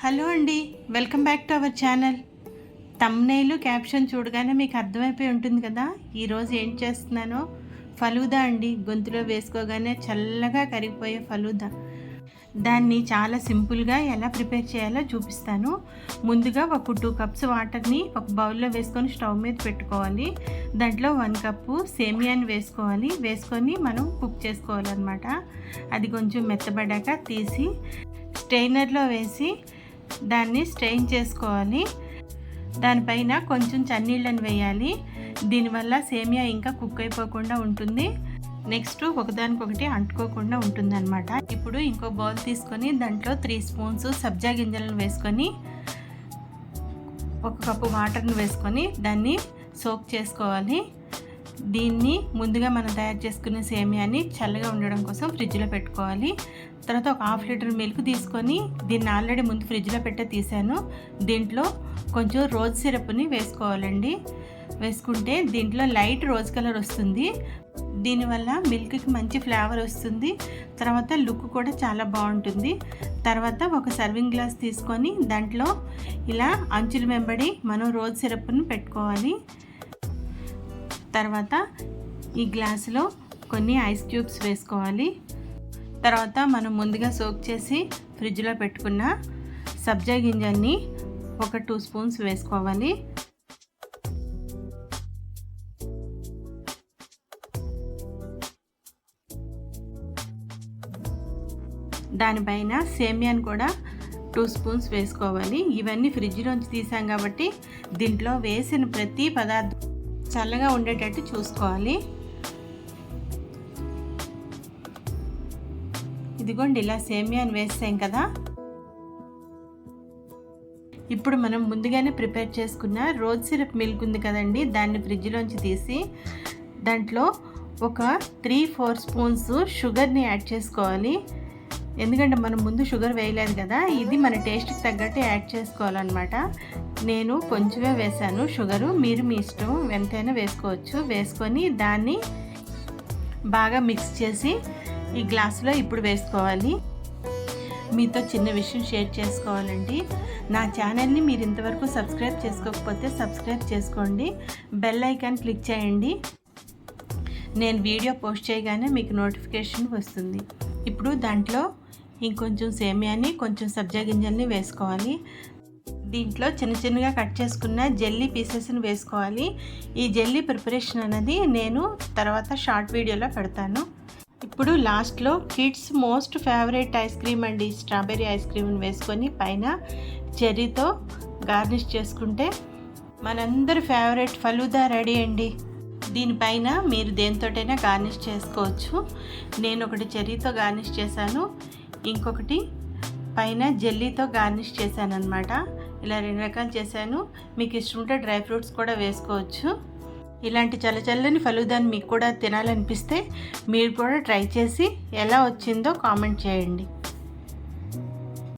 Hello అండి, welcome back to our channel. Thumbnail caption చూడగానే మీకు అర్థమైపోయి ఉంటుంది కదా ఈరోజు ఏం చేస్తున్నానో. ఫలూదా అండి, గొంతులో వేసుకోగానే చల్లగా కరిగిపోయే ఫలూదా. దాన్ని చాలా సింపుల్గా ఎలా ప్రిపేర్ చేయాలో చూపిస్తాను. ముందుగా ఒక 2 కప్స్ వాటర్ని ఒక బౌల్లో వేసుకొని స్టవ్ మీద పెట్టుకోవాలి. దాంట్లో 1 కప్పు సేమియాని వేసుకొని మనం కుక్ చేసుకోవాలన్నమాట. అది కొంచెం మెత్తబడ్డాక తీసి స్ట్రెయినర్లో వేసి దాన్ని స్ట్రెయిన్ చేసుకోవాలి. దానిపైన కొంచెం చన్నీళ్ళని వేయాలి. దీనివల్ల సేమియా ఇంకా కుక్ అయిపోకుండా ఉంటుంది. నెక్స్ట్ ఒకదానికొకటి అంటుకోకుండా ఉంటుంది అనమాట. ఇప్పుడు ఇంకో బౌల్ తీసుకొని దాంట్లో 3 స్పూన్స్ సబ్జా గింజలను వేసుకొని 1 కప్పు వాటర్ని వేసుకొని దాన్ని సోక్ చేసుకోవాలి. దీన్ని ముందుగా మనం తయారు చేసుకునే సేమియాని చల్లగా ఉండడం కోసం ఫ్రిడ్జ్లో పెట్టుకోవాలి. తర్వాత ఒక 1/2 లీటర్ మిల్క్ తీసుకొని దీన్ని ఆల్రెడీ ముందు ఫ్రిడ్జ్లో పెట్టే తీసాను. దీంట్లో కొంచెం రోజ్ సిరప్ని వేసుకోవాలండి. వేసుకుంటే దీంట్లో లైట్ రోజ్ కలర్ వస్తుంది. దీనివల్ల మిల్క్కి మంచి ఫ్లేవర్ వస్తుంది. తర్వాత లుక్ కూడా చాలా బాగుంటుంది. తర్వాత ఒక సర్వింగ్ గ్లాస్ తీసుకొని దాంట్లో ఇలా అంచుల వెంబడి మనం రోజ్ సిరప్ని పెట్టుకోవాలి. తర్వాత ఈ గ్లాసులో కొన్ని ఐస్ క్యూబ్స్ వేసుకోవాలి. తర్వాత మనం ముందుగా సోక్ చేసి ఫ్రిడ్జ్లో పెట్టుకున్న సబ్జా గింజల్ని ఒక 2 స్పూన్స్ వేసుకోవాలి. దానిపైన సేమియాని కూడా 2 స్పూన్స్ వేసుకోవాలి. ఇవన్నీ ఫ్రిడ్జ్లోంచి తీసాం కాబట్టి దీంట్లో వేసిన ప్రతి పదార్థం చల్లగా ఉండేటట్టు చూసుకోవాలి. ఇదిగోండి, ఇలా సేమియాని వేసాం కదా. ఇప్పుడు మనం ముందుగానే ప్రిపేర్ చేసుకున్న రోజ్ సిరప్ మిల్క్ ఉంది కదండి, దాన్ని ఫ్రిడ్జ్లోంచి తీసి దాంట్లో ఒక 3-4 స్పూన్స్ షుగర్ని యాడ్ చేసుకోవాలి. ఎందుకంటే మనం ముందు షుగర్ వేయలేదు కదా, ఇది మన టేస్ట్కి తగ్గట్టు యాడ్ చేసుకోవాలన్నమాట. నేను కొంచెమే వేసాను షుగరు, మీరు మీ ఇష్టం ఎంతైనా వేసుకోవచ్చు. వేసుకొని దాన్ని బాగా మిక్స్ చేసి ఈ గ్లాసులో ఇప్పుడు వేసుకోవాలి. మీతో చిన్న విషయం షేర్ చేసుకోవాలండి. నా ఛానల్ని మీరు ఇంతవరకు సబ్స్క్రైబ్ చేసుకోకపోతే సబ్స్క్రైబ్ చేసుకోండి. బెల్ ఐకాన్ క్లిక్ చేయండి. నేను వీడియో పోస్ట్ చేయగానే మీకు నోటిఫికేషన్ వస్తుంది. ఇప్పుడు దాంట్లో ఇంకొంచెం సేమియాని కొంచెం సబ్జా గింజల్ని వేసుకోవాలి. దీంట్లో చిన్న చిన్నగా కట్ చేసుకున్న జెల్లీ పీసెస్ని వేసుకోవాలి. ఈ జెల్లీ ప్రిపరేషన్ అనేది నేను తర్వాత షార్ట్ వీడియోలో పెడతాను. ఇప్పుడు లాస్ట్లో kids most favourite ice cream అండి, స్ట్రాబెర్రీ ఐస్ క్రీమ్ని వేసుకొని పైన చెర్రీతో గార్నిష్ చేసుకుంటే మనందరి ఫేవరెట్ ఫలూదా రెడీ అండి. దీనిపైన మీరు దేనితోటైనా గార్నిష్ చేసుకోవచ్చు. నేను ఒకటి చెర్రీతో గార్నిష్ చేశాను, ఇంకొకటి పైన జెల్లీతో గార్నిష్ చేశాను అనమాట. ఇలా 2 రకాలు చేశాను. మీకు ఇష్టం ఉంటే డ్రై ఫ్రూట్స్ కూడా వేసుకోవచ్చు. ఇలాంటి చల్లచల్లని ఫలూదాని మీకు కూడా తినాలనిపిస్తే మీరు కూడా ట్రై చేసి ఎలా వచ్చిందో కామెంట్ చేయండి.